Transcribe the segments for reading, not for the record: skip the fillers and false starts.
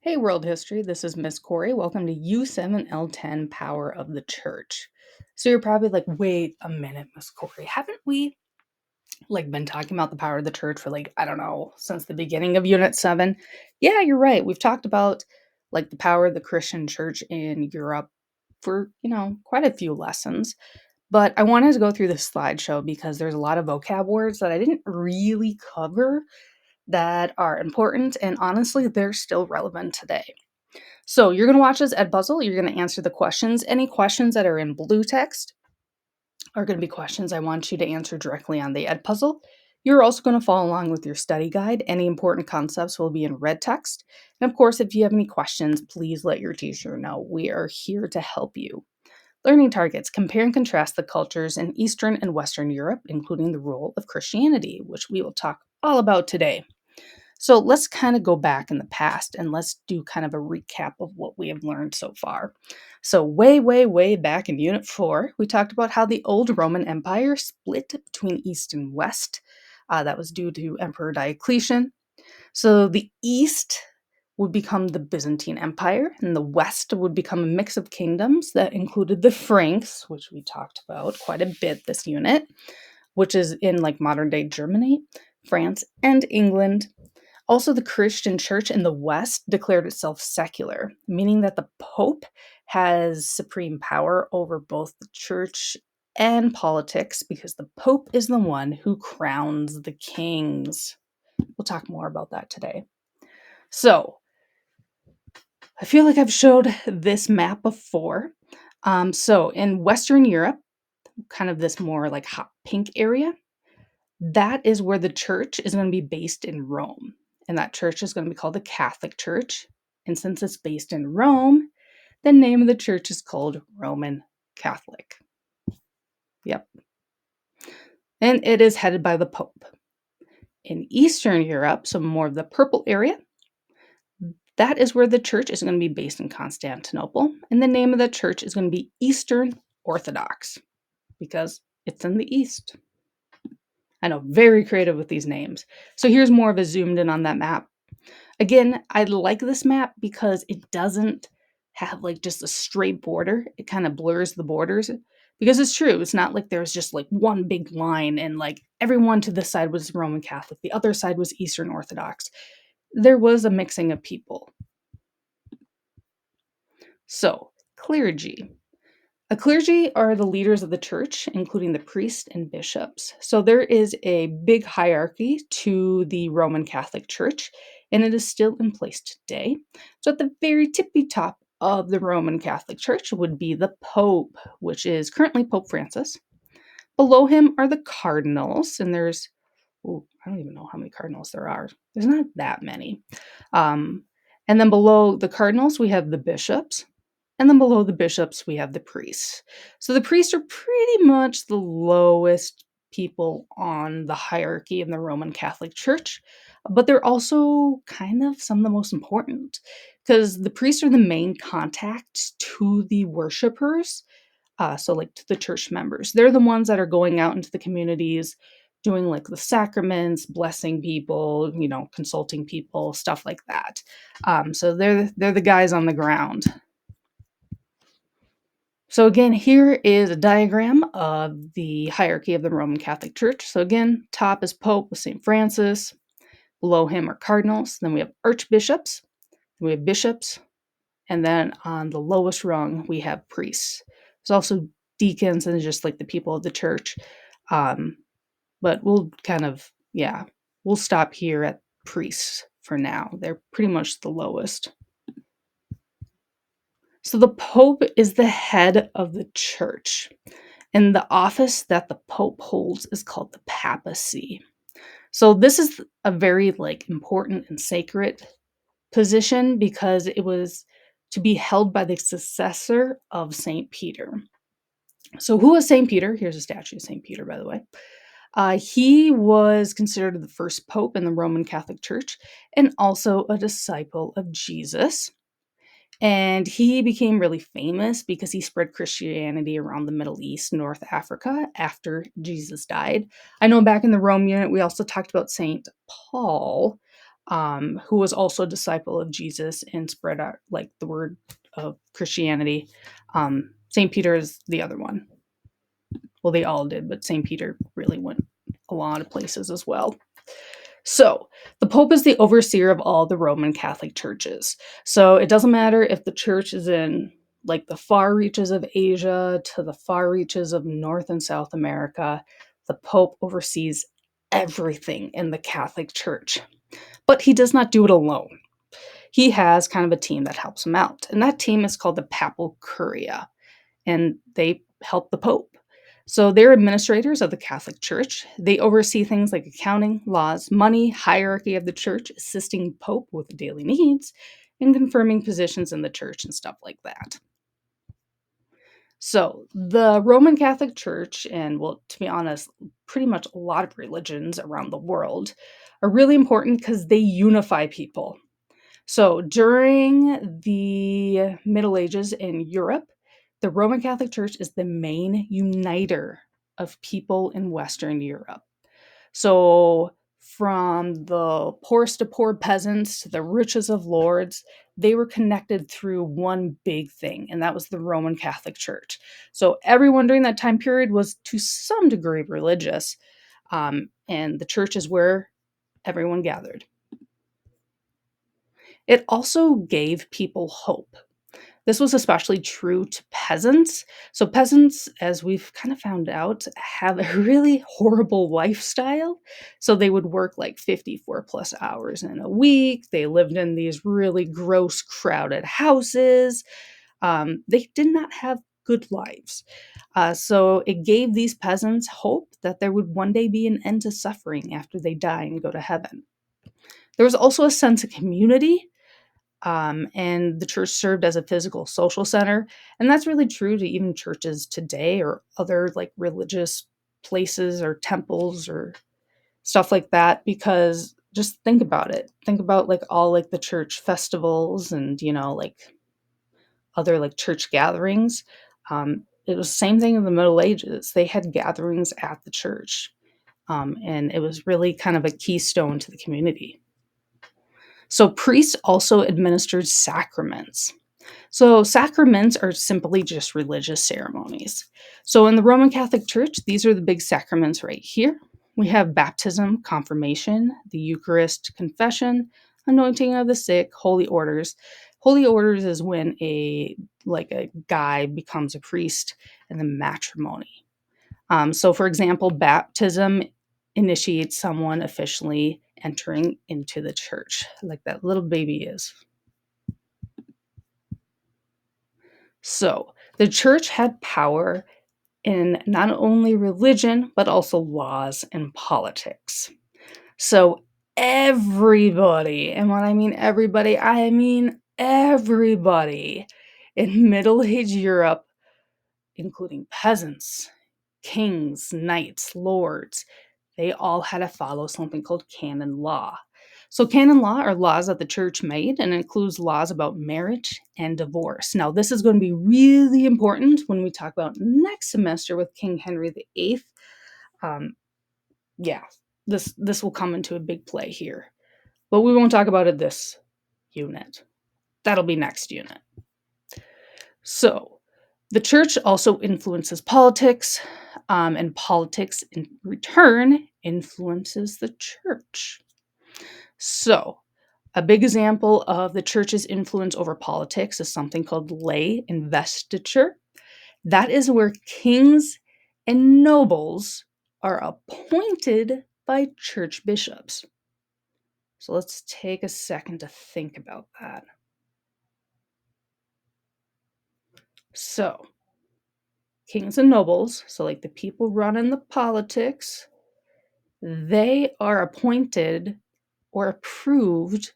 Hey, World History, this is Miss Corey. Welcome to U7-L10 Power of the Church. So you're probably like, wait a minute, Miss Corey, haven't we been talking about the power of the church for I don't know, since the beginning of Unit 7? Yeah, you're right. We've talked about the power of the Christian church in Europe for, quite a few lessons. But I wanted to go through this slideshow because there's a lot of vocab words that I didn't really cover that are important, and honestly, they're still relevant today. So you're going to watch this ed puzzle. You're going to answer the questions. Any questions that are in blue text are going to be questions I want you to answer directly on the ed puzzle. You're also going to follow along with your study guide. Any important concepts will be in red text. And of course, if you have any questions, please let your teacher know. We are here to help you. Learning targets: compare and contrast the cultures in Eastern and Western Europe, including the role of Christianity, which we will talk all about today. So let's kind of go back in the past and let's do kind of a recap of what we have learned so far. So way back in Unit 4, we talked about how the old Roman Empire split between East and West. That was due to Emperor Diocletian. So the East would become the Byzantine Empire, and the West would become a mix of kingdoms that included the Franks, which we talked about quite a bit this unit, which is in modern day Germany, France, and England. Also, the Christian church in the West declared itself secular, meaning that the Pope has supreme power over both the church and politics because the Pope is the one who crowns the kings. We'll talk more about that today. So, I feel like I've showed this map before. So, in Western Europe, kind of this more hot pink area, that is where the church is going to be based in Rome. And that church is going to be called the Catholic Church. And since it's based in Rome, the name of the church is called Roman Catholic. Yep. And it is headed by the Pope. In Eastern Europe, so more of the purple area, that is where the church is going to be based in Constantinople. And the name of the church is going to be Eastern Orthodox because it's in the East. I know, very creative with these names. So here's more of a zoomed in on that map. Again, I like this map because it doesn't have just a straight border. It kind of blurs the borders because it's true. It's not like there's just one big line and everyone to this side was Roman Catholic. The other side was Eastern Orthodox. There was a mixing of people. So, clergy. A clergy are the leaders of the church, including the priests and bishops. So there is a big hierarchy to the Roman Catholic Church, and it is still in place today. So at the very tippy top of the Roman Catholic Church would be the Pope, which is currently Pope Francis. Below him are the cardinals, and there's, I don't even know how many cardinals there are. There's not that many. And then below the cardinals, we have the bishops. And then below the bishops, we have the priests. So the priests are pretty much the lowest people on the hierarchy in the Roman Catholic Church, but they're also kind of some of the most important because the priests are the main contact to the worshipers. So to the church members. They're the ones that are going out into the communities, doing the sacraments, blessing people, consulting people, stuff like that. So they're the guys on the ground. So again, here is a diagram of the hierarchy of the Roman Catholic Church. So again, top is Pope with St. Francis. Below him are cardinals. Then we have archbishops. Then we have bishops. And then on the lowest rung, we have priests. There's also deacons and just the people of the church. But we'll we'll stop here at priests for now. They're pretty much the lowest. So the Pope is the head of the church. And the office that the Pope holds is called the papacy. So this is a very important and sacred position because it was to be held by the successor of St. Peter. So who was St. Peter? Here's a statue of St. Peter, by the way. He was considered the first pope in the Roman Catholic Church and also a disciple of Jesus. And he became really famous because he spread Christianity around the Middle East, North Africa, after Jesus died. I know back in the Rome unit, we also talked about St. Paul. who was also a disciple of Jesus and spread out like the word of Christianity. St. Peter is the other one. Well, they all did, but St. Peter really went a lot of places as well. So, the Pope is the overseer of all the Roman Catholic churches. So, it doesn't matter if the church is in like the far reaches of Asia to the far reaches of North and South America, the Pope oversees everything in the Catholic Church. But he does not do it alone. He has kind of a team that helps him out, and that team is called the Papal Curia, and they help the Pope. So they're administrators of the Catholic Church. They oversee things like accounting, laws, money, hierarchy of the church, assisting Pope with daily needs, and confirming positions in the church and stuff like that. So the Roman Catholic Church, and well, to be honest, pretty much a lot of religions around the world, are really important because they unify people. So during the Middle Ages in Europe, the Roman Catholic Church is the main uniter of people in Western Europe. So from the poorest of poor peasants to the richest of lords, they were connected through one big thing, and that was the Roman Catholic Church. So everyone during that time period was to some degree religious, and the church is where everyone gathered. It also gave people hope. This was especially true to peasants. So, peasants, as we've kind of found out, have a really horrible lifestyle. So, they would work like 54 plus hours in a week. They lived in these really gross, crowded houses. They did not have good lives. So, it gave these peasants hope that there would one day be an end to suffering after they die and go to heaven. There was also a sense of community, and the church served as a physical social center. And that's really true to even churches today or other like religious places or temples or stuff like that, because just think about it. Think about like all like the church festivals and, like other like church gatherings. It was the same thing in the Middle Ages. They had gatherings at the church, and it was really kind of a keystone to the community. So priests also administered sacraments. So sacraments are simply just religious ceremonies. So in the Roman Catholic Church, these are the big sacraments right here. We have baptism, confirmation, the Eucharist, confession, anointing of the sick, holy orders. Holy orders is when a guy becomes a priest, and then matrimony. So for example, baptism initiates someone officially entering into the church, like that little baby is. So the church had power in not only religion, but also laws and politics. So everybody, and when I mean everybody, I mean everybody in Middle Age Europe, including peasants, kings, knights, lords, they all had to follow something called canon law. So, canon law are laws that the church made and includes laws about marriage and divorce. Now, this is going to be really important when we talk about next semester with King Henry VIII. Yeah, this will come into a big play here, but we won't talk about it this unit. That'll be next unit. So, the church also influences politics, and politics in return influences the church. So, a big example of the church's influence over politics is something called lay investiture. That is where kings and nobles are appointed by church bishops. So, let's take a second to think about that. So, kings and nobles, so like the people running the politics, they are appointed or approved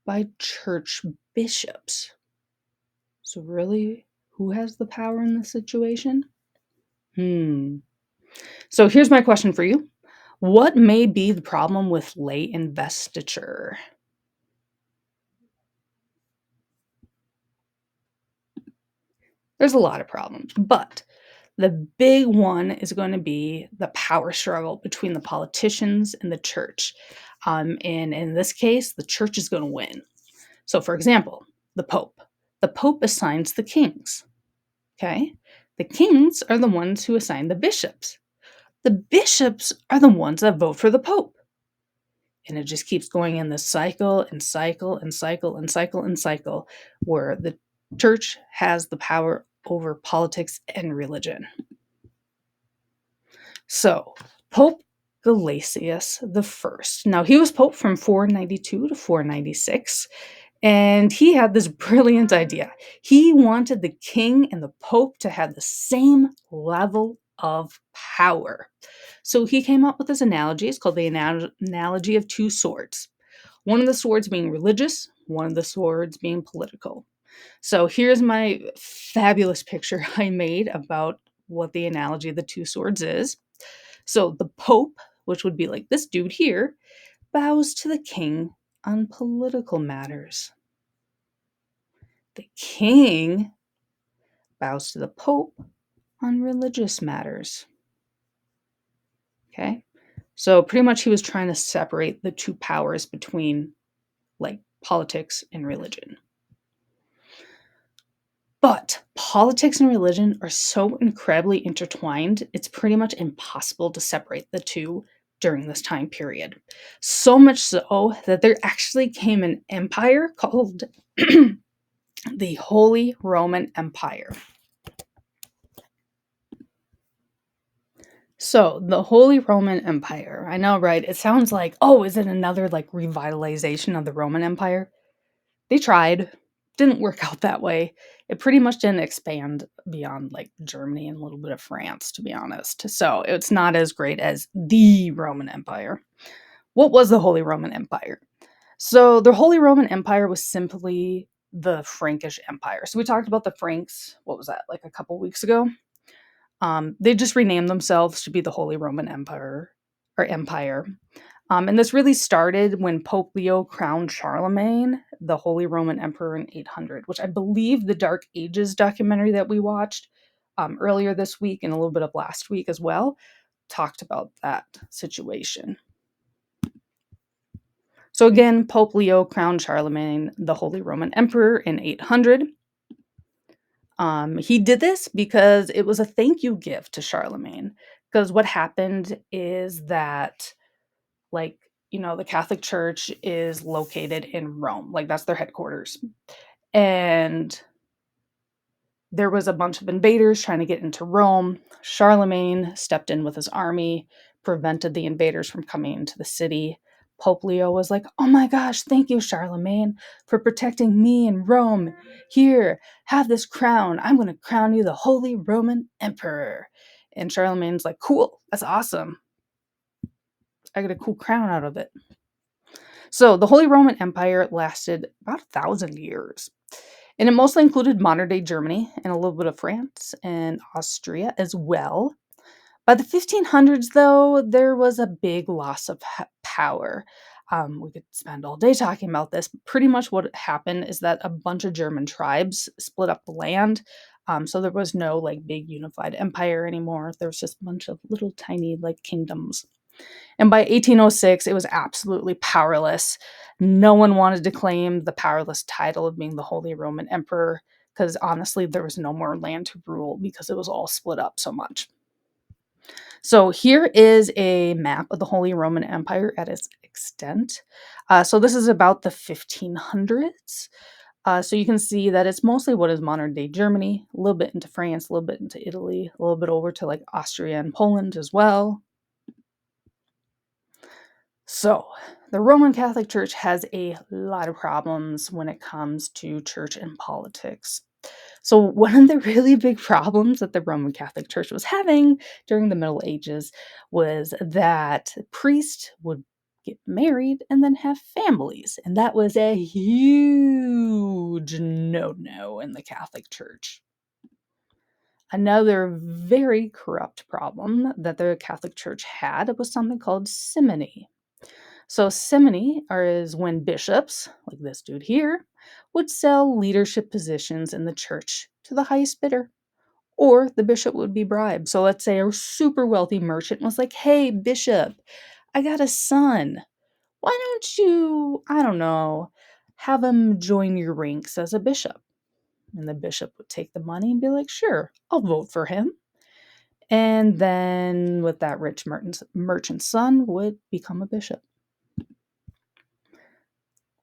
by church bishops. So, really, who has the power in this situation? So, here's my question for you. What may be the problem with lay investiture? There's a lot of problems, but the big one is going to be the power struggle between the politicians and the church. And in this case, the church is going to win. So, for example, the Pope. The Pope assigns the kings. Okay? The kings are the ones who assign the bishops. The bishops are the ones that vote for the Pope. And it just keeps going in this cycle and cycle and cycle and cycle and cycle where the church has the power over politics and religion. So, Pope Gelasius I. Now, he was Pope from 492 to 496, and he had this brilliant idea. He wanted the king and the Pope to have the same level of power. So he came up with this analogy. It's called the analogy of two swords. One of the swords being religious, one of the swords being political. So here's my fabulous picture I made about what the analogy of the two swords is. So the Pope, which would be like this dude here, bows to the king on political matters. The king bows to the Pope on religious matters. Okay? So pretty much he was trying to separate the two powers between like politics and religion. But politics and religion are so incredibly intertwined, it's pretty much impossible to separate the two during this time period. So much so that there actually came an empire called the Holy Roman Empire. So, the Holy Roman Empire. I know, right? It sounds like, oh, is it another like revitalization of the Roman Empire? They tried. Didn't work out that way. It pretty much didn't expand beyond like Germany and a little bit of France, to be honest. So, it's not as great as the Roman Empire. What was the Holy Roman Empire? So, the Holy Roman Empire was simply the Frankish Empire. So, we talked about the Franks, what was that, like a couple weeks ago? They just renamed themselves to be the Holy Roman Empire or Empire. And this really started when Pope Leo crowned Charlemagne, the Holy Roman Emperor in 800, which I believe the Dark Ages documentary that we watched earlier this week and a little bit of last week as well talked about that situation. So again, Pope Leo crowned Charlemagne, the Holy Roman Emperor in 800. He did this because it was a thank you gift to Charlemagne. Because what happened is that, like, the Catholic Church is located in Rome, like, that's their headquarters. And there was a bunch of invaders trying to get into Rome. Charlemagne stepped in with his army, prevented the invaders from coming into the city. Pope Leo was like, oh my gosh, thank you, Charlemagne, for protecting me and Rome. Here, have this crown. I'm going to crown you the Holy Roman Emperor. And Charlemagne's like, cool, that's awesome. I get a cool crown out of it. So the Holy Roman Empire lasted about 1,000 years. And it mostly included modern-day Germany and a little bit of France and Austria as well. By the 1500s, though, there was a big loss of power. We could spend all day talking about this. Pretty much what happened is that a bunch of German tribes split up the land. So there was no like big unified empire anymore. There was just a bunch of little tiny like kingdoms. And by 1806, it was absolutely powerless. No one wanted to claim the powerless title of being the Holy Roman Emperor because honestly, there was no more land to rule because it was all split up so much. So here is a map of the Holy Roman Empire at its extent. So this is about the 1500s. So you can see that it's mostly what is modern day Germany, a little bit into France, a little bit into Italy, a little bit over to like Austria and Poland as well. So, the Roman Catholic Church has a lot of problems when it comes to church and politics. So, one of the really big problems that the Roman Catholic Church was having during the Middle Ages was that priests would get married and then have families. And that was a huge no in the Catholic Church. Another very corrupt problem that the Catholic Church had was something called simony. So simony is when bishops, like this dude here, would sell leadership positions in the church to the highest bidder. Or the bishop would be bribed. So let's say a super wealthy merchant was like, hey, bishop, I got a son. why don't you, I don't know, have him join your ranks as a bishop? And the bishop would take the money and be like, sure, I'll vote for him. And then with that rich merchant's son would become a bishop.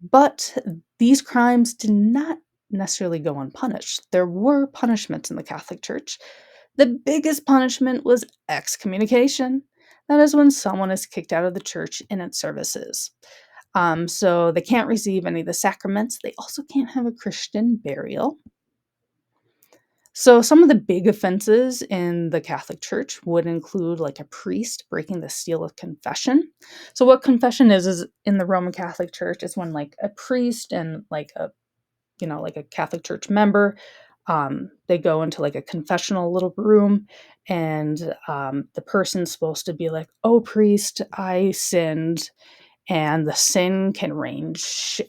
But these crimes did not necessarily go unpunished. There were punishments in the Catholic Church. The biggest punishment was excommunication. That is when someone is kicked out of the church and its services. So they can't receive any of the sacraments. They also can't have a Christian burial. So some of the big offenses in the Catholic Church would include like a priest breaking the seal of confession. So what confession is in the Roman Catholic Church is when like a priest and like a like a Catholic Church member, they go into like a confessional little room, and the person's supposed to be like, "Oh, priest, I sinned," and the sin can range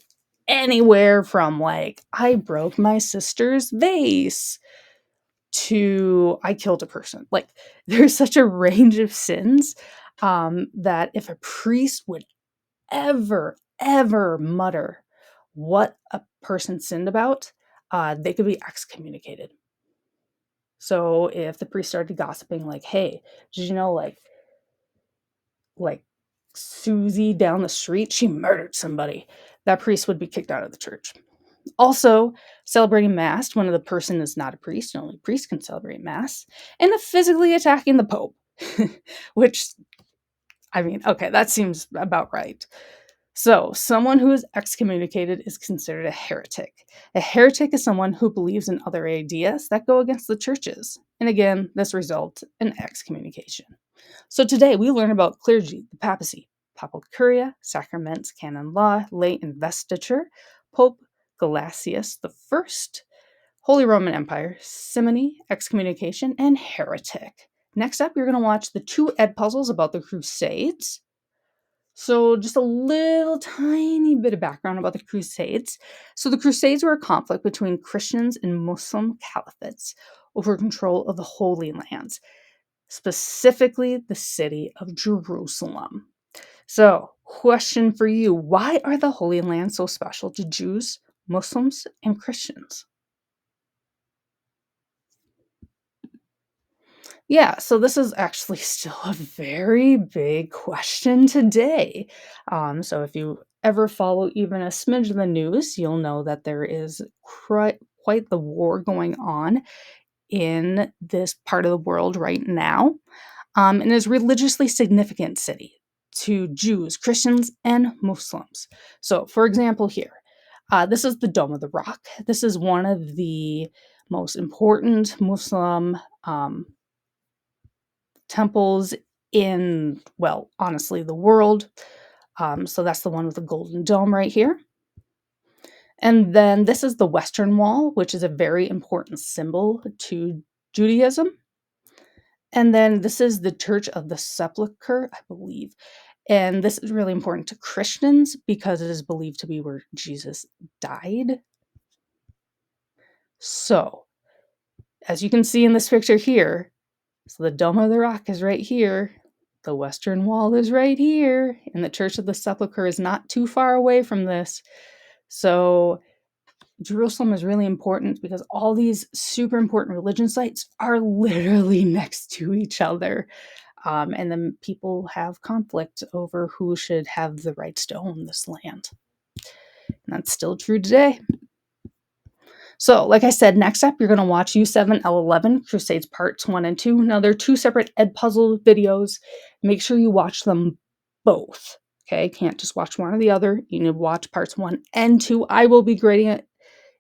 anywhere from like, "I broke my sister's vase," to I killed a person. Like there's such a range of sins that if a priest would ever mutter what a person sinned about, they could be excommunicated. So if the priest started gossiping, like, "Hey, did you know, like Susie down the street, she murdered somebody," that priest would be kicked out of the church. Also, celebrating Mass when the person is not a priest, and only priests can celebrate Mass, and physically attacking the Pope, which, I mean, okay, that seems about right. So, someone who is excommunicated is considered a heretic. A heretic is someone who believes in other ideas that go against the churches. And again, this results in excommunication. So, today we learn about clergy, the papacy, papal curia, sacraments, canon law, lay investiture, Pope Gelasius I, Holy Roman Empire, simony, excommunication, and heretic. Next up, you're going to watch the two Ed puzzles about the Crusades. So, just a little tiny bit of background about the Crusades. So, the Crusades were a conflict between Christians and Muslim caliphates over control of the Holy Lands, specifically the city of Jerusalem. So, question for you: why are the Holy Lands so special to Jews, Muslims, and Christians? Yeah, so this is actually still a very big question today. So if you ever follow even a smidge of the news, you'll know that there is quite the war going on in this part of the world right now, and is religiously significant city to Jews, Christians, and Muslims. So, for example, here, this is the Dome of the Rock. This is one of the most important Muslim temples in, well, honestly, the world. So that's the one with the golden dome right here. And then this is the Western Wall, which is a very important symbol to Judaism. And then this is the Church of the Sepulchre, I believe. And this is really important to Christians because it is believed to be where Jesus died. So, as you can see in this picture here, so the Dome of the Rock is right here. The Western Wall is right here. And the Church of the Sepulchre is not too far away from this. So Jerusalem is really important because all these super important religion sites are literally next to each other. And then people have conflict over who should have the rights to own this land. And that's still true today. So, like I said, next up, you're going to watch U7-L10 Crusades Parts 1 and 2. Now, they're two separate Ed puzzle videos. Make sure you watch them both. Okay, can't just watch one or the other. You need to watch parts 1 and 2. I will be grading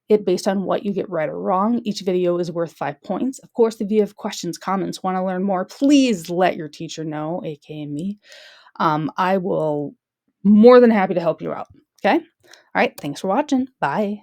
it based on what you get right or wrong. Each video is worth 5 points. Of course, if you have questions, comments, want to learn more, please let your teacher know, aka me. I will more than happy to help you out. Okay? All right, thanks for watching. Bye.